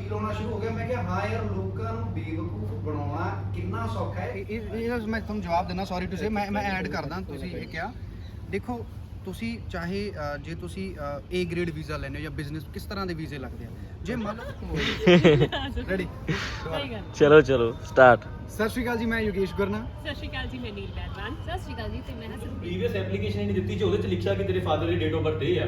Feel ਹੋਣਾ ਸ਼ੁਰੂ ਹੋ ਗਿਆ। ਮੈਂ ਕਿਹਾ ਹਾਂ ਯਾਰ ਲੋਕਾਂ ਨੂੰ ਬੇਵਕੂਫ ਬਣਾਉਣਾ ਕਿੰਨਾ ਸੌਖਾ ਹੈ। ਇਹ ਮੈਂ ਤੁਹਾਨੂੰ ਜਵਾਬ ਦੇਣਾ, ਸੌਰੀ ਟੂ ਸੇ ਮੈਂ ਐਡ ਕਰਦਾ। ਤੁਸੀਂ ਇਹ ਕਿਹਾ, ਦੇਖੋ ਤੁਸੀਂ ਚਾਹੇ ਜੇ ਤੁਸੀਂ A ਗ੍ਰੇਡ ਵੀਜ਼ਾ ਲੈਂਦੇ ਹੋ ਜਾਂ ਬਿਜ਼ਨਸ, ਕਿਸ ਤਰ੍ਹਾਂ ਦੇ ਵੀਜ਼ੇ ਲੱਗਦੇ ਆ, ਜੇ ਮੰਨ ਲਓ ਰੈਡੀ ਚਲੋ ਸਟਾਰਟ। ਸਤਿ ਸ਼੍ਰੀ ਅਕਾਲ ਜੀ, ਮੈਂ ਯੋਗੇਸ਼ ਗੁਰਨਾ। ਸਤਿ ਸ਼੍ਰੀ ਅਕਾਲ ਜੀ, ਮੈਂ ਨੀਲ ਪਹਿਲਵਾਨ। ਸਤਿ ਸ਼੍ਰੀ ਅਕਾਲ ਜੀ, ਤੇ ਮੈਂ ਹਸਨ। ਪ੍ਰੀਵੀਅਸ ਐਪਲੀਕੇਸ਼ਨ ਹੀ ਨਹੀਂ ਦਿੱਤੀ ਜੋ ਉਹਦੇ ਚ ਲਿਖਿਆ ਕਿ ਤੇਰੇ father the date of birth ਇਹ ਆ,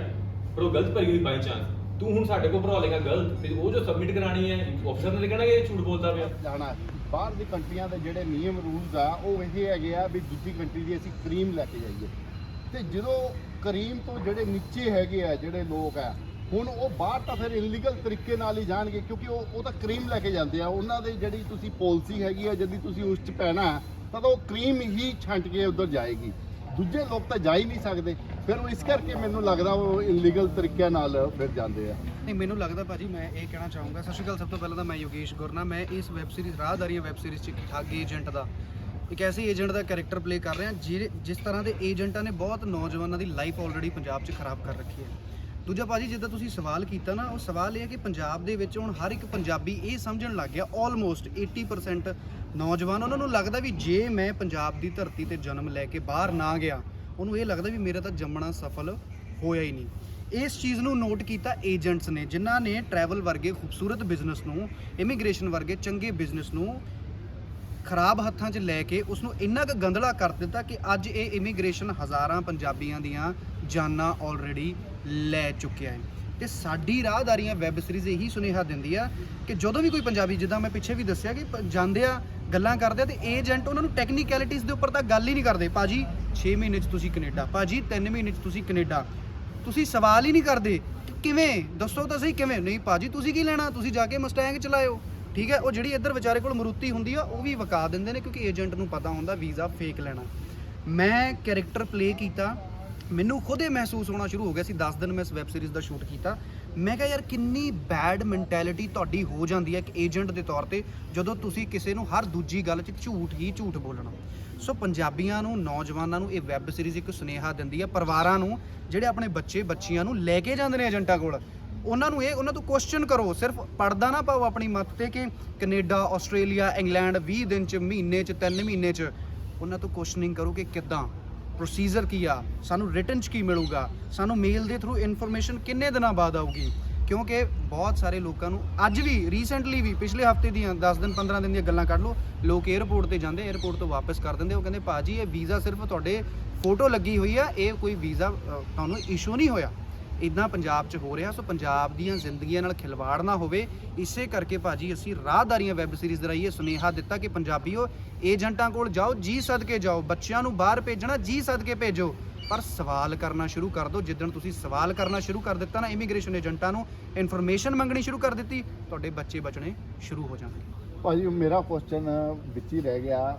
ਪਰ ਉਹ ਗਲਤ ਭਰੀ ਹੋਈ ਬਾਈ ਚਾਂਸ। ਤੂੰ ਹੁਣ ਸਾਡੇ ਕੋਲ ਭਰਾ ਲੇਗਾ ਗਲਤ, ਤੇ ਉਹ ਜੋ ਸਬਮਿਟ ਕਰਾਣੀ ਹੈ ਅਫਸਰ ਨੇ ਕਹਿਣਾ ਕਿ ਇਹ ਝੂਠ ਬੋਲਦਾ ਪਿਆ। ਜਾਣਾ ਬਾਹਰ ਦੀ ਕੰਟਰੀਆਂ ਦੇ ਜਿਹੜੇ ਨਿਯਮ ਰੂਲਸ ਆ ਉਹ ਇਹ ਹੈਗੇ ਆ ਵੀ ਦੂਜੀ ਕੰਟਰੀ ਦੀ ਅਸੀਂ ਕਰੀਮ ਲੈ ਕੇ ਜਾਈਏ, ਤੇ ਜਦੋਂ ਕਰੀਮ ਤੋਂ ਜਿਹੜੇ ਨੀਚੇ ਹੈਗੇ ਆ ਜਿਹੜੇ ਲੋਕ ਆ, ਹੁਣ ਉਹ ਬਾਹਰ ਤਾਂ ਫਿਰ ਇਲੀਗਲ ਤਰੀਕੇ ਨਾਲ ਹੀ ਜਾਣਗੇ, ਕਿਉਂਕਿ ਉਹ ਤਾਂ ਕਰੀਮ ਲੈ ਕੇ ਜਾਂਦੇ ਆ। ਉਹਨਾਂ ਦੀ ਜਿਹੜੀ ਤੁਸੀਂ ਪਾਲਿਸੀ ਹੈਗੀ ਆ, ਜਦ ਤੁਸੀਂ ਉਸ 'ਚ ਪੈਣਾ ਤਾਂ ਉਹ ਕਰੀਮ ਹੀ ਛੰਟ ਕੇ ਉੱਧਰ ਜਾਏਗੀ, ਦੂਜੇ ਲੋਕ ਤਾਂ ਜਾ ਹੀ ਨਹੀਂ ਸਕਦੇ। ਫਿਰ ਉਹ ਇਸ ਕਰਕੇ ਮੈਨੂੰ ਲੱਗਦਾ ਉਹ ਇਲੀਗਲ ਤਰੀਕਿਆਂ ਨਾਲ ਫਿਰ ਜਾਂਦੇ ਆ। ਨਹੀਂ, ਮੈਨੂੰ ਲੱਗਦਾ ਭਾਜੀ, ਮੈਂ ਇਹ ਕਹਿਣਾ ਚਾਹੂੰਗਾ। ਸਤਿ ਸ਼੍ਰੀ ਅਕਾਲ, ਸਭ ਤੋਂ ਪਹਿਲਾਂ ਤਾਂ ਮੈਂ ਯੋਗੇਸ਼ ਗੁਰਨਾ। ਮੈਂ ਇਸ ਵੈਬ ਸੀਰੀਜ਼ ਰਾਹਦਾਰੀਆਂ ਵੈਬ ਸੀਰੀਜ਼ 'ਚ ਠੱਗ ਏਜੰਟ ਦਾ, ਇੱਕ ਐਸੇ ਏਜੰਟ ਦਾ ਕੈਰੈਕਟਰ ਪਲੇ ਕਰ ਰਿਹਾ ਜਿਸ ਤਰ੍ਹਾਂ ਦੇ ਏਜੰਟਾਂ ਨੇ ਬਹੁਤ ਨੌਜਵਾਨਾਂ ਦੀ ਲਾਈਫ ਆਲਰੇਡੀ ਪੰਜਾਬ 'ਚ ਖਰਾਬ ਕਰ ਰੱਖੀ ਹੈ। ਦੂਜਾ ਭਾਜੀ, ਜਿੱਦਾਂ ਤੁਸੀਂ ਸਵਾਲ ਕੀਤਾ ਨਾ, ਉਹ ਸਵਾਲ ਇਹ ਹੈ ਕਿ ਪੰਜਾਬ ਦੇ ਵਿੱਚ ਹੁਣ ਹਰ ਇੱਕ ਪੰਜਾਬੀ ਇਹ ਸਮਝਣ ਲੱਗ ਗਿਆ, ਆਲਮੋਸਟ 80% ਨੌਜਵਾਨ, ਉਹਨਾਂ ਨੂੰ ਲੱਗਦਾ ਵੀ ਜੇ ਮੈਂ ਪੰਜਾਬ ਦੀ ਧਰਤੀ ਤੇ ਜਨਮ ਲੈ ਕੇ ਬਾਹਰ ਨਾ ਗਿਆ, ਉਹਨੂੰ ਇਹ ਲੱਗਦਾ ਵੀ ਮੇਰਾ ਤਾਂ ਜੰਮਣਾ ਸਫਲ ਹੋਇਆ ਹੀ ਨਹੀਂ। ਇਸ ਚੀਜ਼ ਨੂੰ ਨੋਟ ਕੀਤਾ ਏਜੰਟਸ ਨੇ, ਜਿਨ੍ਹਾਂ ਨੇ ਟਰੈਵਲ ਵਰਗੇ ਖੂਬਸੂਰਤ ਬਿਜ਼ਨਸ ਨੂੰ, ਇਮੀਗ੍ਰੇਸ਼ਨ ਵਰਗੇ ਚੰਗੇ ਬਿਜ਼ਨਸ ਨੂੰ ਖਰਾਬ ਹੱਥਾਂ 'ਚ ਲੈ ਕੇ ਉਸ ਨੂੰ ਇੰਨਾ ਕੁ ਗੰਦਲਾ ਕਰ ਦਿੱਤਾ ਕਿ ਅੱਜ ਇਹ ਇਮੀਗ੍ਰੇਸ਼ਨ ਹਜ਼ਾਰਾਂ ਪੰਜਾਬੀਆਂ ਦੀਆਂ ਜਾਨਾਂ ਆਲਰੇਡੀ ਲੈ ਚੁੱਕਿਆ ਹੈ। ਤੇ ਸਾਡੀ ਰਾਹਦਾਰੀਆਂ ਵੈਬ ਸੀਰੀਜ਼ ਇਹੀ ਸੁਨੇਹਾ ਦਿੰਦੀ ਆ ਕਿ ਜਦੋਂ ਵੀ ਕੋਈ ਪੰਜਾਬੀ, ਜਿੱਦਾਂ ਮੈਂ ਪਿੱਛੇ ਵੀ ਦੱਸਿਆ ਕਿ ਜਾਂਦੇ ਆ, ਗੱਲਾਂ ਕਰਦੇ ਆ, ਤੇ ਏਜੰਟ ਉਹਨਾਂ ਨੂੰ ਟੈਕਨੀਕੈਲਿਟੀਜ਼ ਦੇ ਉੱਪਰ ਤਾਂ ਗੱਲ ਹੀ ਨਹੀਂ ਕਰਦੇ। ਭਾਜੀ 6 ਮਹੀਨੇ 'ਚ ਤੁਸੀਂ ਕੈਨੇਡਾ, ਭਾਜੀ 3 ਮਹੀਨੇ 'ਚ ਤੁਸੀਂ ਕੈਨੇਡਾ। ਤੁਸੀਂ ਸਵਾਲ ਹੀ ਨਹੀਂ ਕਰਦੇ ਕਿਵੇਂ, ਦੱਸੋ ਤਾਂ ਸਹੀ ਕਿਵੇਂ। ਨਹੀਂ ਭਾਜੀ, ਤੁਸੀਂ ਕੀ ਲੈਣਾ, ਤੁਸੀਂ ਜਾ ਕੇ ਮਸਟੈਂਗ ਚਲਾਇਓ, ਠੀਕ ਹੈ। ਉਹ ਜਿਹੜੀ ਇੱਧਰ ਵਿਚਾਰੇ ਕੋਲ ਮਰੂਤੀ ਹੁੰਦੀ ਆ ਉਹ ਵੀ ਵਕਾ ਦਿੰਦੇ ਨੇ, ਕਿਉਂਕਿ ਏਜੰਟ ਨੂੰ ਪਤਾ ਹੁੰਦਾ ਵੀਜ਼ਾ ਫੇਕ ਲੈਣਾ। ਮੈਂ ਕੈਰੈਕਟਰ ਪਲੇ ਕੀਤਾ, ਮੈਨੂੰ ਖੁਦ ਇਹ ਮਹਿਸੂਸ ਹੋਣਾ ਸ਼ੁਰੂ ਹੋ ਗਿਆ ਸੀ। 10 ਦਿਨ ਮੈਂ ਇਸ ਵੈਬ ਸੀਰੀਜ਼ ਦਾ ਸ਼ੂਟ ਕੀਤਾ। ਮੈਂ ਕਿਹਾ ਯਾਰ ਕਿੰਨੀ ਬੈਡ ਮੈਂਟੈਲਿਟੀ ਤੁਹਾਡੀ ਹੋ ਜਾਂਦੀ ਹੈ ਇੱਕ ਏਜੰਟ ਦੇ ਤੌਰ ਤੇ, ਜਦੋਂ ਤੁਸੀਂ ਕਿਸੇ ਨੂੰ ਹਰ ਦੂਜੀ ਗੱਲ 'ਚ ਝੂਠ ਹੀ ਝੂਠ ਬੋਲਣਾ। ਸੋ ਪੰਜਾਬੀਆਂ ਨੂੰ, ਨੌਜਵਾਨਾਂ ਨੂੰ ਇਹ ਵੈਬ ਸੀਰੀਜ਼ ਇੱਕ ਸੁਨੇਹਾ ਦਿੰਦੀ ਹੈ, ਪਰਿਵਾਰਾਂ ਨੂੰ ਜਿਹੜੇ ਆਪਣੇ ਬੱਚਿਆਂ ਨੂੰ ਲੈ ਕੇ ਜਾਂਦੇ ਨੇ ਏਜੰਟਾਂ ਕੋਲ, ਉਹਨਾਂ ਤੋਂ ਕੁਐਸਚਨ ਕਰੋ। ਸਿਰਫ ਪੜਦਾ ਨਾ ਪਾਓ ਆਪਣੀ ਮੱਤ ਤੇ ਕਿ ਕੈਨੇਡਾ, ਆਸਟ੍ਰੇਲੀਆ, ਇੰਗਲੈਂਡ 20 ਦਿਨ 'ਚ, ਮਹੀਨੇ 'ਚ, 3 ਮਹੀਨੇ 'ਚ। ਉਹਨਾਂ ਤੋਂ ਕੁਐਸਚਨਿੰਗ ਕਰੋ ਕਿ ਕਿੱਦਾਂ, ਪ੍ਰੋਸੀਜਰ ਕੀ ਆ, ਸਾਨੂੰ ਰਿਟਨ 'ਚ ਕੀ ਮਿਲੂਗਾ, ਸਾਨੂੰ ਮੇਲ ਦੇ ਥਰੂ ਇਨਫੋਰਮੇਸ਼ਨ ਕਿੰਨੇ ਦਿਨਾਂ ਬਾਅਦ ਆਊਗੀ। ਕਿਉਂਕਿ ਬਹੁਤ ਸਾਰੇ ਲੋਕਾਂ ਨੂੰ ਅੱਜ ਵੀ, ਰੀਸੈਂਟਲੀ ਵੀ, ਪਿਛਲੇ ਹਫਤੇ ਦੀਆਂ 10 ਦਿਨ 15 ਦਿਨ ਦੀਆਂ ਗੱਲਾਂ ਕੱਢ ਲਓ, ਲੋਕ 에ਅਰਪੋਰਟ ਤੇ ਜਾਂਦੇ, 에ਅਰਪੋਰਟ ਤੋਂ ਵਾਪਸ ਕਰ ਦਿੰਦੇ। ਉਹ ਕਹਿੰਦੇ ਭਾਜੀ ਇਹ ਵੀਜ਼ਾ ਸਿਰਫ ਤੁਹਾਡੇ ਫੋਟੋ ਲੱਗੀ ਹੋਈ ਆ, ਇਹ ਕੋਈ ਵੀਜ਼ਾ ਤੁਹਾਨੂੰ ਇਸ਼ੂ ਨਹੀਂ ਹੋਇਆ। ਇੱਦਾਂ ਪੰਜਾਬ 'ਚ ਹੋ ਰਿਹਾ। ਸੋ ਪੰਜਾਬ ਦੀਆਂ ਜ਼ਿੰਦਗੀਆਂ ਨਾਲ ਖਿਲਵਾੜ ਨਾ ਹੋਵੇ, ਇਸੇ ਕਰਕੇ ਭਾਜੀ ਅਸੀਂ ਰਾਹਦਾਰੀਆਂ ਵੈਬ ਸੀਰੀਜ਼ ਦੇ ਰਾਹੀਂ ਇਹ ਸੁਨੇਹਾ ਦਿੱਤਾ ਕਿ ਪੰਜਾਬੀਓ ਏਜੰਟਾਂ ਕੋਲ ਜਾਓ, ਜੀ ਸਦਕੇ ਜਾਓ, ਬੱਚਿਆਂ ਨੂੰ ਬਾਹਰ ਭੇਜਣਾ ਜੀ ਸਦਕੇ ਭੇਜੋ, ਪਰ ਸਵਾਲ ਕਰਨਾ ਸ਼ੁਰੂ ਕਰ ਦਿਓ। ਜਿੱਦਣ ਤੁਸੀਂ ਸਵਾਲ ਕਰਨਾ ਸ਼ੁਰੂ ਕਰ ਦਿੱਤਾ ਨਾ, ਇਮੀਗ੍ਰੇਸ਼ਨ ਏਜੰਟਾਂ ਨੂੰ ਇਨਫੋਰਮੇਸ਼ਨ ਮੰਗਣੀ ਸ਼ੁਰੂ ਕਰ ਦਿੱਤੀ, ਤੁਹਾਡੇ ਬੱਚੇ ਬਚਣੇ ਸ਼ੁਰੂ ਹੋ ਜਾਣਗੇ। ਭਾਜੀ ਮੇਰਾ ਕੁਐਸਚਨ ਵਿੱਚ ਹੀ ਰਹਿ ਗਿਆ,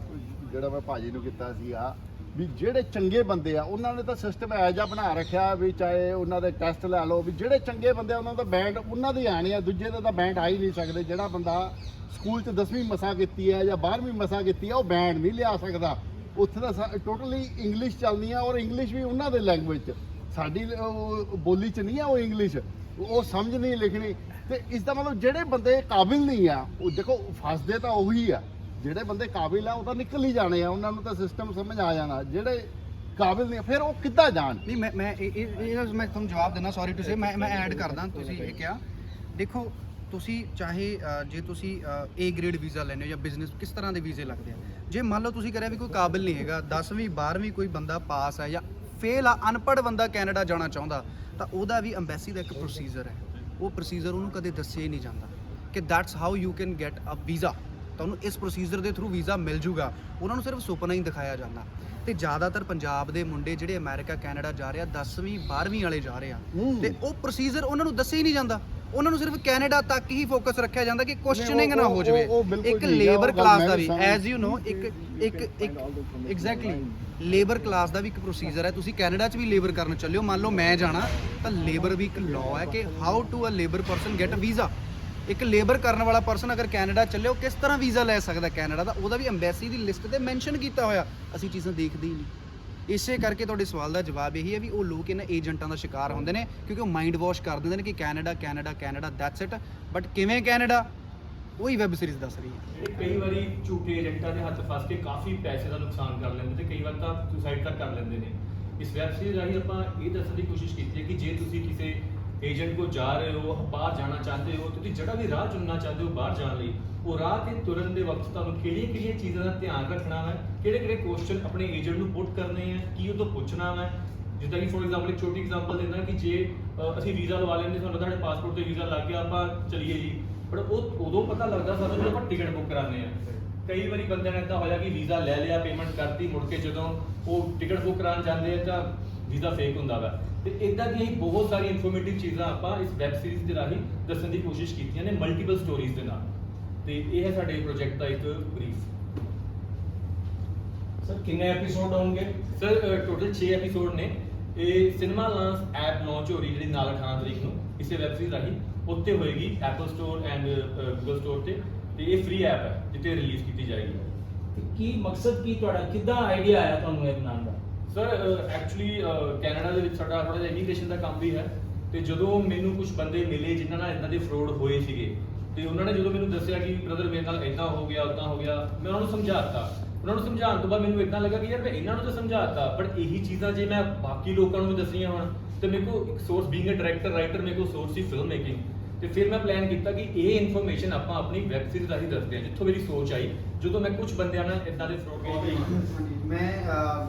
ਜਿਹੜਾ ਮੈਂ ਭਾਜੀ ਨੂੰ ਕੀਤਾ ਸੀਗਾ, ਵੀ ਜਿਹੜੇ ਚੰਗੇ ਬੰਦੇ ਆ ਉਹਨਾਂ ਨੇ ਤਾਂ ਸਿਸਟਮ ਇਹੋ ਜਿਹਾ ਬਣਾ ਰੱਖਿਆ ਵੀ ਚਾਹੇ ਉਹਨਾਂ ਦੇ ਟੈਸਟ ਲੈ ਲਓ, ਵੀ ਜਿਹੜੇ ਚੰਗੇ ਬੰਦੇ ਆ ਉਹਨਾਂ ਦਾ ਬੈਂਡ ਉਹਨਾਂ ਦੇ ਆਣੇ ਆ, ਦੂਜੇ ਦਾ ਤਾਂ ਬੈਂਡ ਆ ਹੀ ਨਹੀਂ ਸਕਦੇ। ਜਿਹੜਾ ਬੰਦਾ ਸਕੂਲ 'ਚ 10ਵੀਂ ਮਸਾਂ ਕੀਤੀ ਹੈ ਜਾਂ 12ਵੀਂ ਮਸਾਂ ਕੀਤੀ ਹੈ, ਉਹ ਬੈਂਡ ਨਹੀਂ ਲਿਆ ਸਕਦਾ। ਉੱਥੇ ਤਾਂ ਟੋਟਲੀ ਇੰਗਲਿਸ਼ ਚੱਲਦੀ ਆ, ਔਰ ਇੰਗਲਿਸ਼ ਵੀ ਉਹਨਾਂ ਦੇ ਲੈਂਗੁਏਜ 'ਚ, ਸਾਡੀ ਬੋਲੀ 'ਚ ਨਹੀਂ ਆ ਉਹ ਇੰਗਲਿਸ਼, ਉਹ ਸਮਝ ਨਹੀਂ ਲਿਖਣੀ। ਤੇ ਇਸ ਦਾ ਮਤਲਬ ਜਿਹੜੇ ਬੰਦੇ ਕਾਬਿਲ ਨਹੀਂ ਆ, ਉਹ ਦੇਖੋ ਫਸਦੇ ਤਾਂ ਉਹੀ ਆ, ਜਿਹੜੇ ਬੰਦੇ ਕਾਬਿਲ ਆ ਉਹ ਤਾਂ ਨਿਕਲ ਹੀ ਜਾਣੇ ਆ, ਉਹਨਾਂ ਨੂੰ ਤਾਂ ਸਿਸਟਮ ਸਮਝ ਆ ਜਾਣਾ। ਜਿਹੜੇ ਕਾਬਿਲ ਨਹੀਂ ਫਿਰ ਉਹ ਕਿੱਦਾਂ ਜਾਣ। ਨਹੀਂ, ਮੈਂ ਤੁਹਾਨੂੰ ਜਵਾਬ ਦੇਣਾ, ਸੌਰੀ ਟੂ ਸੇ ਮੈਂ ਐਡ ਕਰਦਾ। ਤੁਸੀਂ ਇਹ ਕਿਹਾ, ਦੇਖੋ ਤੁਸੀਂ ਚਾਹੇ ਜੇ ਤੁਸੀਂ A ਗ੍ਰੇਡ ਵੀਜ਼ਾ ਲੈਂਦੇ ਹੋ ਜਾਂ ਬਿਜ਼ਨਸ, ਕਿਸ ਤਰ੍ਹਾਂ ਦੇ ਵੀਜ਼ੇ ਲੱਗਦੇ ਆ। ਜੇ ਮੰਨ ਲਓ ਤੁਸੀਂ ਕਰਿਆ ਵੀ ਕੋਈ ਕਾਬਿਲ ਨਹੀਂ ਹੈਗਾ, 10ਵੀਂ 12ਵੀਂ ਕੋਈ ਬੰਦਾ ਪਾਸ ਹੈ ਜਾਂ ਫੇਲ ਆ, ਅਨਪੜ੍ਹ ਬੰਦਾ ਕੈਨੇਡਾ ਜਾਣਾ ਚਾਹੁੰਦਾ, ਤਾਂ ਉਹਦਾ ਵੀ ਅੰਬੈਸੀ ਦਾ ਇੱਕ ਪ੍ਰੋਸੀਜਰ ਹੈ। ਉਹ ਪ੍ਰੋਸੀਜਰ ਉਹਨੂੰ ਕਦੇ ਦੱਸਿਆ ਹੀ ਨਹੀਂ ਜਾਂਦਾ ਕਿ that's how you can get a visa. ਤੁਹਾਨੂੰ ਇਸ ਪ੍ਰੋਸੀਜਰ ਦੇ ਥਰੂ ਵੀਜ਼ਾ ਮਿਲ ਜੂਗਾ, ਉਹਨਾਂ ਨੂੰ ਸਿਰਫ ਸੁਪਨਾ ਹੀ ਦਿਖਾਇਆ ਜਾਂਦਾ। ਤੇ ਜ਼ਿਆਦਾਤਰ ਪੰਜਾਬ ਦੇ ਮੁੰਡੇ ਜਿਹੜੇ ਅਮਰੀਕਾ, ਕੈਨੇਡਾ ਜਾ ਰਹੇ ਆ, 10ਵੀਂ 12ਵੀਂ ਵਾਲੇ ਜਾ ਰਹੇ ਆ, ਤੇ ਉਹ ਪ੍ਰੋਸੀਜਰ ਉਹਨਾਂ ਨੂੰ ਦੱਸਿਆ ਹੀ ਨਹੀਂ ਜਾਂਦਾ। ਉਹਨਾਂ ਨੂੰ ਸਿਰਫ ਕੈਨੇਡਾ ਤੱਕ ਹੀ ਫੋਕਸ ਰੱਖਿਆ ਜਾਂਦਾ ਕਿ ਕੁਐਸਚਨਿੰਗ ਨਾ ਹੋ ਜਾਵੇ। ਇੱਕ ਲੇਬਰ ਕਲਾਸ ਦਾ ਵੀ, ਐਜ਼ ਯੂ ਨੋ, ਇੱਕ ਐਗਜ਼ੈਕਟਲੀ ਲੇਬਰ ਕਲਾਸ ਦਾ ਵੀ ਇੱਕ ਪ੍ਰੋਸੀਜਰ ਹੈ। ਤੁਸੀਂ ਕੈਨੇਡਾ 'ਚ ਵੀ ਲੇਬਰ ਕਰਨ ਚੱਲਿਓ, ਮੰਨ ਲਓ ਮੈਂ ਜਾਣਾ, ਤਾਂ ਲੇਬਰ ਵੀ ਇੱਕ ਲਾਅ ਹੈ ਕਿ how to a labour person get a visa. ਇੱਕ ਲੇਬਰ ਕਰਨ ਵਾਲਾ ਪਰਸਨ ਅਗਰ ਕੈਨੇਡਾ ਚੱਲੇ, ਉਹ ਕਿਸ ਤਰ੍ਹਾਂ ਵੀਜ਼ਾ ਲੈ ਸਕਦਾ ਕੈਨੇਡਾ ਦਾ, ਉਹਦਾ ਵੀ ਅੰਬੈਸੀ ਦੀ ਲਿਸਟ ਤੇ ਮੈਂਸ਼ਨ ਕੀਤਾ ਹੋਇਆ। ਅਸੀਂ ਚੀਜ਼ਾਂ ਦੇਖਦੇ ਹੀ ਨਹੀਂ। ਇਸੇ ਕਰਕੇ ਤੁਹਾਡੇ ਸਵਾਲ ਦਾ ਜਵਾਬ ਇਹੀ ਹੈ ਵੀ ਉਹ ਲੋਕ ਇਹਨਾਂ ਏਜੰਟਾਂ ਦਾ ਸ਼ਿਕਾਰ ਹੁੰਦੇ ਨੇ ਕਿਉਂਕਿ ਉਹ ਮਾਈਂਡ ਵਾਸ਼ ਕਰ ਦਿੰਦੇ ਨੇ ਕਿ Canada Canada Canada that's it, but ਕਿਵੇਂ ਕੈਨੇਡਾ ਉਹੀ ਵੈਬ ਸੀਰੀਜ਼ ਦੱਸ ਰਹੀ ਹੈ। ਜਿਹੜੇ ਕਈ ਵਾਰੀ ਝੂਠੇ ਏਜੰਟਾਂ ਦੇ ਹੱਥ ਫਸ ਕੇ ਕਾਫੀ ਪੈਸੇ ਦਾ ਨੁਕਸਾਨ ਕਰ ਲੈਂਦੇ ਤੇ ਕਈ ਵਾਰ ਤਾਂ ਸੁਸਾਈਡ ਤੱਕ ਕਰ ਲੈਂਦੇ ਨੇ। ਇਸ ਵੈਬ ਸੀਰੀਜ਼ ਰਾਹੀਂ ਆਪਾਂ ਇਹ ਦੱਸਣ ਦੀ ਕੋਸ਼ਿਸ਼ ਕੀਤੀ ਹੈ ਕਿ ਜੇ ਤੁਸੀਂ ਕਿਸੇ ਏਜੰਟ ਕੋਲ ਜਾ ਰਹੇ ਹੋ, ਬਾਹਰ ਜਾਣਾ ਚਾਹੁੰਦੇ ਹੋ, ਤੁਸੀਂ ਜਿਹੜਾ ਵੀ ਰਾਹ ਚੁਣਨਾ ਚਾਹੁੰਦੇ ਹੋ ਬਾਹਰ ਜਾਣ ਲਈ, ਉਹ ਰਾਹ ਤੇ ਤੁਰਨ ਦੇ ਵਕਤ ਤੁਹਾਨੂੰ ਕਿਹੜੀਆਂ ਚੀਜ਼ਾਂ ਦਾ ਧਿਆਨ ਰੱਖਣਾ ਹੈ, ਕਿਹੜੇ ਕੁਐਸਚਨ ਆਪਣੇ ਏਜੰਟ ਨੂੰ ਪੁੱਟ ਕਰਨੇ ਹੈ, ਕੀ ਉਹ ਤੋਂ ਪੁੱਛਣਾ ਹੈ। ਜਿੱਦਾਂ ਕਿ ਫੋਰ ਐਗਜ਼ਾਮਪਲ ਇੱਕ ਛੋਟੀ ਐਗਜ਼ਾਮਪਲ ਦਿੰਦਾ ਕਿ ਜੇ ਅਸੀਂ ਵੀਜ਼ਾ ਲਵਾ ਲੈਂਦੇ, ਤੁਹਾਨੂੰ ਤੁਹਾਡੇ ਪਾਸਪੋਰਟ ਤੇ ਵੀਜ਼ਾ ਲੱਗ ਗਿਆ, ਆਪਾਂ ਚਲੀਏ ਜੀ, ਪਰ ਉਹ ਉਦੋਂ ਪਤਾ ਲੱਗਦਾ ਸਾਨੂੰ ਜਦੋਂ ਆਪਾਂ ਟਿਕਟ ਬੁੱਕ ਕਰਾਉਂਦੇ ਆ। ਕਈ ਵਾਰੀ ਬੰਦਿਆਂ ਨੇ ਇੱਦਾਂ ਹੋਇਆ ਕਿ ਵੀਜ਼ਾ ਲੈ ਲਿਆ, ਪੇਮੈਂਟ ਕਰਤੀ, ਮੁੜ ਕੇ ਜਦੋਂ ਉਹ ਟਿਕਟ ਬੁੱਕ ਕਰਾਉਣ ਜਾਂਦੇ ਆ ਤਾਂ ਵੀਜ਼ਾ ਫੇਕ ਹੁੰਦਾ ਵਾ। ਤੇ ਇਦਾਂ ਦੀਆਂ ਹੀ ਬਹੁਤ ਸਾਰੀ ਇਨਫੋਰਮੇਟਿਵ ਚੀਜ਼ਾਂ ਆਪਾਂ ਇਸ ਵੈਬ ਸੀਰੀਜ਼ ਦੇ ਰਾਹੀਂ ਦੱਸਣ ਦੀ ਕੋਸ਼ਿਸ਼ ਕੀਤੀਆਂ ਨੇ ਮਲਟੀਪਲ ਸਟੋਰੀਜ਼ ਦੇ ਨਾਲ। ਤੇ ਇਹ ਹੈ ਸਾਡੇ ਪ੍ਰੋਜੈਕਟ ਦਾ ਇੱਕ ਬਰੀਫ। ਸਰ ਕਿੰਨੇ ਐਪੀਸੋਡ ਹੋਣਗੇ? ਸਰ ਟੋਟਲ 6 ਐਪੀਸੋਡ ਨੇ। ਇਹ ਸਿਨੇਮਾ ਲਾਂਸ ਐਪ ਲਾਂਚ ਹੋ ਰਹੀ ਜਿਹੜੀ ਨਾਲ 18 ਤਰੀਕ ਨੂੰ ਇਸੇ ਵੈਬ ਸੀਰੀਜ਼ ਰਾਹੀਂ ਉੱਤੇ ਹੋਏਗੀ, Apple store and Google store ਤੇ ਇਹ ਫ੍ਰੀ ਐਪ ਹੈ ਜਿੱਤੇ ਰਿਲੀਜ਼ ਕੀਤੀ ਜਾਏਗੀ। ਤੇ ਕੀ ਮਕਸਦ ਕੀ ਤੁਹਾਡਾ, ਕਿੱਦਾਂ ਆਈਡੀਆ ਆਇਆ ਤੁਹਾਨੂੰ ਇਹ ਬਣਾਉਣ ਦਾ? ਸਰ ਐਕਚੁਅਲੀ ਕੈਨੇਡਾ ਦੇ ਵਿੱਚ ਸਾਡਾ ਥੋੜਾ ਜਿਹਾ ਇਮੀਗ੍ਰੇਸ਼ਨ ਦਾ ਕੰਮ ਵੀ ਹੈ, ਤੇ ਜਦੋਂ ਮੈਨੂੰ ਕੁਝ ਬੰਦੇ ਮਿਲੇ ਜਿਨ੍ਹਾਂ ਨਾਲ ਇਦਾਂ ਦੇ ਫਰੋਡ ਹੋਏ ਸੀਗੇ, ਤੇ ਉਹਨਾਂ ਨੇ ਜਦੋਂ ਮੈਨੂੰ ਦੱਸਿਆ ਕਿ ਬ੍ਰਦਰ ਮੇਰੇ ਨਾਲ ਇਦਾਂ ਹੋ ਗਿਆ ਉੱਦਾਂ ਹੋ ਗਿਆ, ਮੈਂ ਉਹਨਾਂ ਨੂੰ ਸਮਝਾਤਾ। ਉਹਨਾਂ ਨੂੰ ਸਮਝਾਉਣ ਤੋਂ ਬਾਅਦ ਮੈਨੂੰ ਇਦਾਂ ਲੱਗਾ ਕਿ ਯਾਰ ਮੈਂ ਇਹਨਾਂ ਨੂੰ ਤਾਂ ਸਮਝਾਤਾ, ਬਟ ਇਹੀ ਚੀਜ਼ਾਂ ਜੇ ਮੈਂ ਬਾਕੀ ਲੋਕਾਂ ਨੂੰ ਵੀ ਦੱਸੀਆਂ ਹੋਣ ਤੇ ਮੇਰੇ ਕੋਲ ਇੱਕ source, being a director writer, ਮੇਰੇ ਕੋਲ ਸੋਰਸ ਸੀ ਫਿਲਮ ਮੇਕਿੰਗ। ਤੇ ਫਿਰ ਮੈਂ ਪਲਾਨ ਕੀਤਾ ਕਿ ਇਹ ਇਨਫੋਰਮੇਸ਼ਨ ਆਪਾਂ ਆਪਣੀ ਵੈਬ ਸੀਰੀਜ਼ ਰਾਹੀਂ ਦੱਸਦੇ ਹਾਂ, ਜਿੱਥੋਂ ਮੇਰੀ ਸੋਚ ਆਈ ਜਦੋਂ ਮੈਂ ਕੁਝ ਬੰਦਿਆਂ ਨਾਲ ਇਦਾਂ ਦੇ ਫਰੋਡ ਹਾਂਜੀ, ਮੈਂ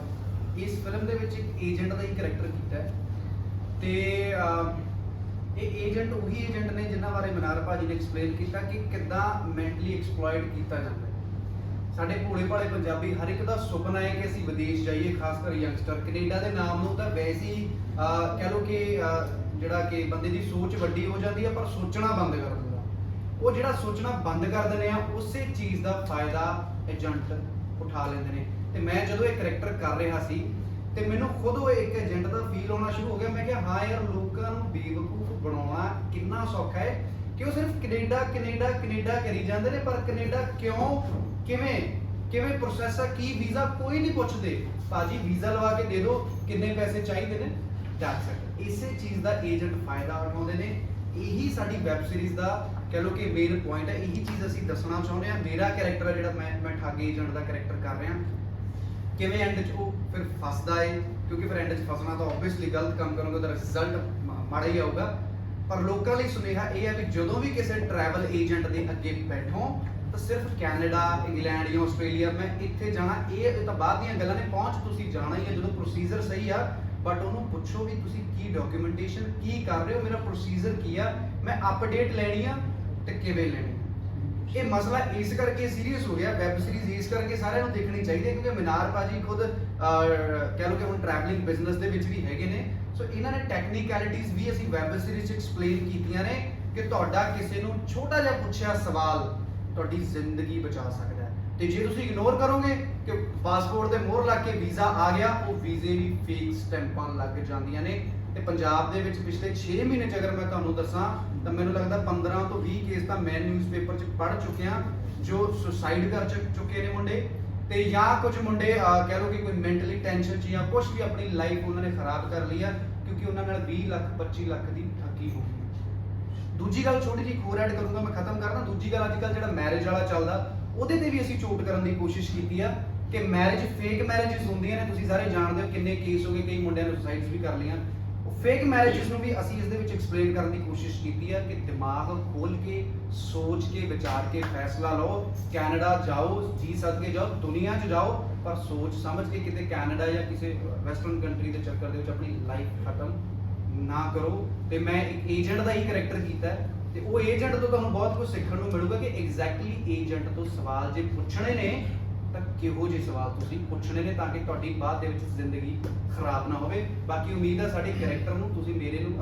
ਇਸ ਫਿਲਮ ਦੇ ਵਿੱਚ ਇੱਕ ਏਜੰਟ ਦਾ ਹੀ ਕਰੈਕਟਰ ਕੀਤਾ ਹੈ ਤੇ ਇਹ ਏਜੰਟ ਉਹੀ ਏਜੰਟ ਨੇ ਜਿਨ੍ਹਾਂ ਬਾਰੇ ਮਨਾਰ ਭਾਜੀ ਨੇ ਐਕਸਪਲੇਨ ਕੀਤਾ ਕਿ ਕਿੱਦਾਂ ਮੈਂਟਲੀ ਐਕਸਪਲੋਇਟ ਕੀਤਾ ਜਾਂਦਾ ਹੈ। ਸਾਡੇ ਭੋਲੇ ਭਾਲੇ ਪੰਜਾਬੀ ਹਰ ਇੱਕ ਦਾ ਸੁਪਨਾ ਹੈ ਕਿ ਅਸੀਂ ਵਿਦੇਸ਼ ਜਾਈਏ, ਖਾਸ ਕਰ ਯੰਗਸਟਰ। ਕੈਨੇਡਾ ਦੇ ਨਾਮ ਨੂੰ ਤਾਂ ਵੈਸੇ ਹੀ ਕਹਿ ਲਓ ਕਿ ਜਿਹੜਾ ਕਿ ਬੰਦੇ ਦੀ ਸੋਚ ਵੱਡੀ ਹੋ ਜਾਂਦੀ ਹੈ ਪਰ ਸੋਚਣਾ ਬੰਦ ਕਰ ਦਿੰਦਾ। ਉਹ ਜਿਹੜਾ ਸੋਚਣਾ ਬੰਦ ਕਰ ਦਿੰਦੇ ਆ ਉਸੇ ਚੀਜ਼ ਦਾ ਫਾਇਦਾ ਏਜੰਟ ਉਠਾ ਲੈਂਦੇ ਨੇ। ਤੇ ਮੈਂ ਜਦੋਂ ਇਹ ਕਰੈਕਟਰ ਕਰ ਰਿਹਾ ਸੀ ਤੇ ਮੈਨੂੰ ਖੁਦ ਉਹ ਇੱਕ ਏਜੰਟ ਦਾ ਫੀਲ ਹੋਣਾ ਸ਼ੁਰੂ ਹੋ ਗਿਆ। ਮੈਂ ਕਿਹਾ ਹਾਂ ਯਾਰ, ਲੋਕਾਂ ਨੂੰ ਬੇਵਕੂਫ ਬਣਾਉਣਾ ਕਿੰਨਾ ਸੌਖਾ ਹੈ ਕਿ ਉਹ ਸਿਰਫ ਕੈਨੇਡਾ ਕੈਨੇਡਾ ਕੈਨੇਡਾ ਕਰੀ ਜਾਂਦੇ ਨੇ, ਪਰ ਕੈਨੇਡਾ ਕਿਉਂ, ਕਿਵੇਂ ਪ੍ਰੋਸੈਸ ਆ, ਕੀ ਵੀਜ਼ਾ, ਕੋਈ ਨਹੀਂ ਪੁੱਛਦੇ। ਭਾਜੀ ਵੀਜ਼ਾ ਲਵਾ ਕੇ ਦੇ ਦਿਓ, ਕਿੰਨੇ ਪੈਸੇ ਚਾਹੀਦੇ ਨੇ, ਦੱਸ ਸਕਦੇ। ਇਸੇ ਚੀਜ਼ ਦਾ ਏਜੰਟ ਫਾਇਦਾ ਉਠਾਉਂਦੇ ਨੇ। ਇਹੀ ਸਾਡੀ ਵੈਬ ਸੀਰੀਜ਼ ਦਾ ਕਹਿ ਲਓ ਕਿ ਮੇਨ ਪੁਆਇੰਟ ਹੈ। ਇਹੀ ਚੀਜ਼ ਅਸੀਂ ਦੱਸਣਾ ਚਾਹੁੰਦੇ ਹਾਂ। ਮੇਰਾ ਕੈਰੈਕਟਰ ਹੈ ਜਿਹੜਾ ਮੈਂ ਠੱਗ ਏਜੰਟ ਦਾ ਕੈਰੈਕਟਰ ਕਰ ਰਿਹਾ, ਕਿਵੇਂ ਐਂਡ 'ਚ ਉਹ ਫਿਰ ਫਸਦਾ ਏ, ਕਿਉਂਕਿ ਫਿਰ ਐਂਡ 'ਚ ਫਸਣਾ ਤਾਂ ਓਬਵੀਅਸਲੀ ਗਲਤ ਕੰਮ ਕਰੋਗੇ ਉਹਦਾ ਰਿਜ਼ਲਟ ਮਾੜਾ ਹੀ ਆਊਗਾ। ਪਰ ਲੋਕਾਂ ਲਈ ਸੁਨੇਹਾ ਇਹ ਹੈ ਵੀ ਜਦੋਂ ਵੀ ਕਿਸੇ ਟਰੈਵਲ ਏਜੰਟ ਦੇ ਅੱਗੇ ਬੈਠੋ ਤਾਂ ਸਿਰਫ ਕੈਨੇਡਾ, ਇੰਗਲੈਂਡ ਜਾਂ ਆਸਟ੍ਰੇਲੀਆ ਮੈਂ ਇੱਥੇ ਜਾਣਾ, ਇਹ ਤਾਂ ਬਾਅਦ ਦੀਆਂ ਗੱਲਾਂ ਨੇ। ਪਹੁੰਚ ਤੁਸੀਂ ਜਾਣਾ ਹੀ ਹੈ ਜਦੋਂ ਪ੍ਰੋਸੀਜਰ ਸਹੀ ਆ, ਬਟ ਉਹਨੂੰ ਪੁੱਛੋ ਵੀ ਤੁਸੀਂ ਕੀ ਡਾਕੂਮੈਂਟੇਸ਼ਨ ਕੀ ਕਰ ਰਹੇ ਹੋ, ਮੇਰਾ ਪ੍ਰੋਸੀਜਰ ਕੀ ਆ, ਮੈਂ ਅਪਡੇਟ ਲੈਣੀ ਆ ਤੇ ਕਿਵੇਂ ਲੈਣੀ। ਇਹ ਮਸਲਾ ਇਸ ਕਰਕੇ ਸੀਰੀਅਸ ਹੋ ਗਿਆ। ਵੈਬ ਸੀਰੀਜ਼ ਇਸ ਕਰਕੇ ਸਾਰਿਆਂ ਨੂੰ ਦੇਖਣੀ ਚਾਹੀਦੀ ਹੈ ਕਿਉਂਕਿ ਮਨਾਰ ਭਾਜੀ ਖੁਦ ਕਹਿ ਲਓ ਕਿ ਹੁਣ ਟਰੈਵਲਿੰਗ ਬਿਜ਼ਨਸ ਦੇ ਵਿੱਚ ਵੀ ਹੈਗੇ ਨੇ। ਸੋ ਇਹਨਾਂ ਨੇ ਟੈਕਨੀਕੈਲਿਟੀਜ਼ ਵੀ ਅਸੀਂ ਵੈਬ ਸੀਰੀਜ਼ 'ਚ ਐਕਸਪਲੇਨ ਕੀਤੀਆਂ ਨੇ ਕਿ ਤੁਹਾਡਾ ਕਿਸੇ ਨੂੰ ਛੋਟਾ ਜਿਹਾ ਪੁੱਛਿਆ ਸਵਾਲ ਤੁਹਾਡੀ ਜ਼ਿੰਦਗੀ ਬਚਾ ਸਕਦਾ ਹੈ। ਤੇ ਜੇ ਤੁਸੀਂ ਇਗਨੋਰ ਕਰੋਗੇ ਕਿ ਪਾਸਪੋਰਟ ਤੇ ਮੋਹਰ ਲਾ ਕੇ ਵੀਜ਼ਾ ਆ ਗਿਆ, ਉਹ ਵੀਜ਼ੇ ਵੀ ਫੇਕ ਸਟੈਂਪਾਂ ਲੱਗ ਜਾਂਦੀਆਂ ਨੇ। ਤੇ ਪੰਜਾਬ ਦੇ ਵਿੱਚ ਪਿਛਲੇ 6 ਮਹੀਨੇ 'ਚ ਅਗਰ ਮੈਂ ਤੁਹਾਨੂੰ ਦੱਸਾਂ ਤਾਂ ਮੈਨੂੰ ਲੱਗਦਾ 15 ਤੋਂ 20 ਕੇਸ ਤਾਂ ਮੈਂ ਨਿਊਜ਼ਪੇਪਰ 'ਚ ਪੜ੍ਹ ਚੁੱਕਿਆ ਜੋ ਸੁਸਾਈਡ ਕਰ ਚੁੱਕੇ ਨੇ ਮੁੰਡੇ, ਤੇ ਜਾਂ ਕੁਝ ਮੁੰਡੇ ਕਹਿ ਲਓ ਕਿ ਕੋਈ ਮੈਂਟਲੀ ਟੈਨਸ਼ਨ 'ਚ ਜਾਂ ਕੁਝ ਵੀ ਆਪਣੀ ਲਾਈਫ ਉਹਨਾਂ ਨੇ ਖਰਾਬ ਕਰ ਲਈ ਆ ਕਿਉਂਕਿ ਉਹਨਾਂ ਨਾਲ 20 ਲੱਖ 25 ਲੱਖ ਦੀ ਠੱਗੀ ਹੋ ਗਈ। ਦੂਜੀ ਗੱਲ ਛੋਟੀ ਜਿਹੀ ਹੋਰ ਐਡ ਕਰੂੰਗਾ, ਮੈਂ ਖਤਮ ਕਰਦਾ। ਦੂਜੀ ਗੱਲ, ਅੱਜ ਕੱਲ੍ਹ ਜਿਹੜਾ ਮੈਰਿਜ ਵਾਲਾ ਚੱਲਦਾ ਉਹਦੇ ਤੇ ਵੀ ਅਸੀਂ ਚੋਟ ਕਰਨ ਦੀ ਕੋਸ਼ਿਸ਼ ਕੀਤੀ ਆ ਕਿ ਮੈਰਿਜ, ਫੇਕ ਮੈਰਿਜਸ ਹੁੰਦੀਆਂ ਨੇ। ਤੁਸੀਂ ਸਾਰੇ ਜਾਣਦੇ ਹੋ ਕਿੰਨੇ ਕੇਸ ਹੋ ਗਏ, ਕਈ ਮੁੰਡਿਆਂ ਨੇ ਸੁਸਾਈਡਸ ਵੀ ਕਰ ਲਈਆਂ। ਫੇਕ ਮੈਰਿਜਸ ਨੂੰ ਵੀ ਅਸੀਂ ਇਸ ਦੇ ਵਿੱਚ ਐਕਸਪਲੇਨ ਕਰਨ ਦੀ ਕੋਸ਼ਿਸ਼ ਕੀਤੀ ਹੈ ਕਿ ਦਿਮਾਗ ਖੋਲ ਕੇ, ਸੋਚ ਕੇ, ਵਿਚਾਰ ਕੇ ਫੈਸਲਾ ਲਓ। ਕੈਨੇਡਾ ਜਾਓ, ਜੀ ਸਦਕੇ ਜਾਓ, ਦੁਨੀਆ 'ਚ ਜਾਓ, ਪਰ ਸੋਚ ਸਮਝ ਕੇ। ਕਿਤੇ ਕੈਨੇਡਾ ਜਾਂ ਕਿਸੇ ਵੈਸਟਰਨ ਕੰਟਰੀ ਦੇ ਚੱਕਰ ਦੇ ਵਿੱਚ ਆਪਣੀ ਲਾਈਫ ਖਤਮ ਨਾ ਕਰੋ। ਤੇ ਮੈਂ ਇੱਕ ਏਜੰਟ ਦਾ ਹੀ ਕਰੈਕਟਰ ਕੀਤਾ ਤੇ ਉਹ ਏਜੰਟ ਤੋਂ ਤੁਹਾਨੂੰ ਬਹੁਤ ਕੁਝ ਸਿੱਖਣ ਨੂੰ ਮਿਲੂਗਾ ਕਿ ਐਗਜ਼ੈਕਟਲੀ ਏਜੰਟ ਤੋਂ ਸਵਾਲ ਜੇ ਪੁੱਛਣੇ ਨੇ ਤਾਂ ਕਿਹੋ ਜਿਹੇ ਸਵਾਲ ਤੁਸੀਂ ਪੁੱਛਣੇ ਨੇ ਤਾਂ ਕਿ ਤੁਹਾਡੀ ਬਾਅਦ ਦੇ ਵਿੱਚ ਜ਼ਿੰਦਗੀ ਖਰਾਬ ਨਾ ਹੋਵੇ। ਬਾਕੀ ਉਮੀਦ ਹੈ ਸਾਡੇ ਕੈਰੈਕਟਰ ਨੂੰ, ਤੁਸੀਂ ਮੇਰੇ ਨੂੰ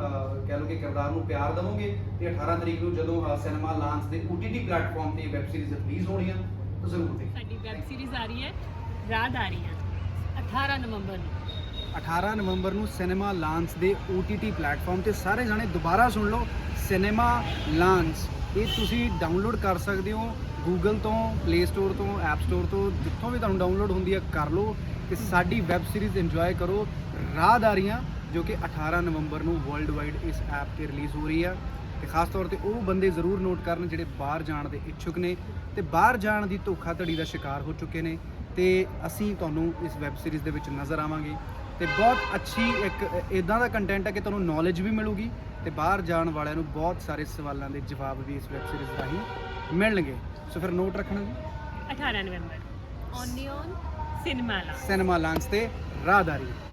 ਕਹਿ ਲਓ ਕਿ ਕਿਰਦਾਰ ਨੂੰ ਪਿਆਰ ਦੇਵੋਗੇ। ਤੇ 18 ਤਰੀਕ ਨੂੰ ਜਦੋਂ ਸਿਨੇਮਾ ਲਾਂਚ ਦੇ OTT ਪਲੇਟਫਾਰਮ ਤੇ ਵੈਬ ਸੀਰੀਜ਼ ਰਿਲੀਜ਼ ਹੋਣੀ ਆ ਤਾਂ ਜ਼ਰੂਰ ਦੇਖੋ। ਸਾਡੀ ਵੈਬ ਸੀਰੀਜ਼ ਆ ਰਹੀ ਹੈ ਰਾਹਦਾਰੀਆਂ 18 ਨਵੰਬਰ ਨੂੰ। 18 ਨਵੰਬਰ ਨੂੰ ਸਿਨੇਮਾ ਲਾਂਚ ਦੇ OTT ਪਲੇਟਫਾਰਮ ਤੇ ਸਾਰੇ ਜਾਣੇ ਦੁਬਾਰਾ ਸੁਣ ਲਓ, ਸਿਨੇਮਾ ਲਾਂਚ। ਇਹ ਤੁਸੀਂ ਡਾਊਨਲੋਡ ਕਰ ਸਕਦੇ ਹੋ ਗੂਗਲ ਤੋਂ, ਪਲੇ ਸਟੋਰ ਤੋਂ, ਐਪ ਸਟੋਰ ਤੋਂ, ਜਿੱਥੋਂ ਵੀ ਤੁਹਾਨੂੰ ਡਾਊਨਲੋਡ ਹੁੰਦੀ ਹੈ ਕਰ ਲਓ। ਕਿ ਸਾਡੀ ਵੈਬ ਸੀਰੀਜ਼ ਇੰਜੋਏ ਕਰੋ ਰਾਹਦਾਰੀਆਂ, ਜੋ ਕਿ 18 ਨਵੰਬਰ ਨੂੰ ਵਰਲਡ ਵਾਈਡ ਇਸ ਐਪ ਤੇ ਰਿਲੀਜ਼ ਹੋ ਰਹੀ ਆ। ਤੇ ਖਾਸ ਤੌਰ ਤੇ ਉਹ ਬੰਦੇ ਜ਼ਰੂਰ ਨੋਟ ਕਰਨ ਜਿਹੜੇ ਬਾਹਰ ਜਾਣ ਦੇ ਇੱਛੁਕ ਨੇ ਤੇ ਬਾਹਰ ਜਾਣ ਦੀ ਧੋਖਾਧੜੀ ਦਾ ਸ਼ਿਕਾਰ ਹੋ ਚੁੱਕੇ ਨੇ। ਤੇ ਅਸੀਂ ਤੁਹਾਨੂੰ ਇਸ ਵੈਬ ਸੀਰੀਜ਼ ਦੇ ਵਿੱਚ ਨਜ਼ਰ ਆਵਾਂਗੇ ਤੇ ਬਹੁਤ ਅੱਛੀ ਇੱਕ ਇਦਾਂ ਦਾ ਕੰਟੈਂਟ ਹੈ ਕਿ ਤੁਹਾਨੂੰ ਨੌਲੇਜ ਵੀ ਮਿਲੂਗੀ ਤੇ ਬਾਹਰ ਜਾਣ ਵਾਲਿਆਂ ਨੂੰ ਬਹੁਤ ਸਾਰੇ ਸਵਾਲਾਂ ਦੇ ਜਵਾਬ ਵੀ ਇਸ ਵੈਬ ਸੀਰੀਜ਼ ਰਾਹੀਂ ਮਿਲਣਗੇ। ਸੋ ਫਿਰ ਨੋਟ ਰੱਖਣਾ ਜੀ, 18 ਨਵੰਬਰ ਓਨਲੀ ਔਨ ਸਿਨੇਮਾ ਲਾ ਸਿਨੇਮਾ ਲਾਂਚ ਤੇ ਰਾਹਦਾਰੀ।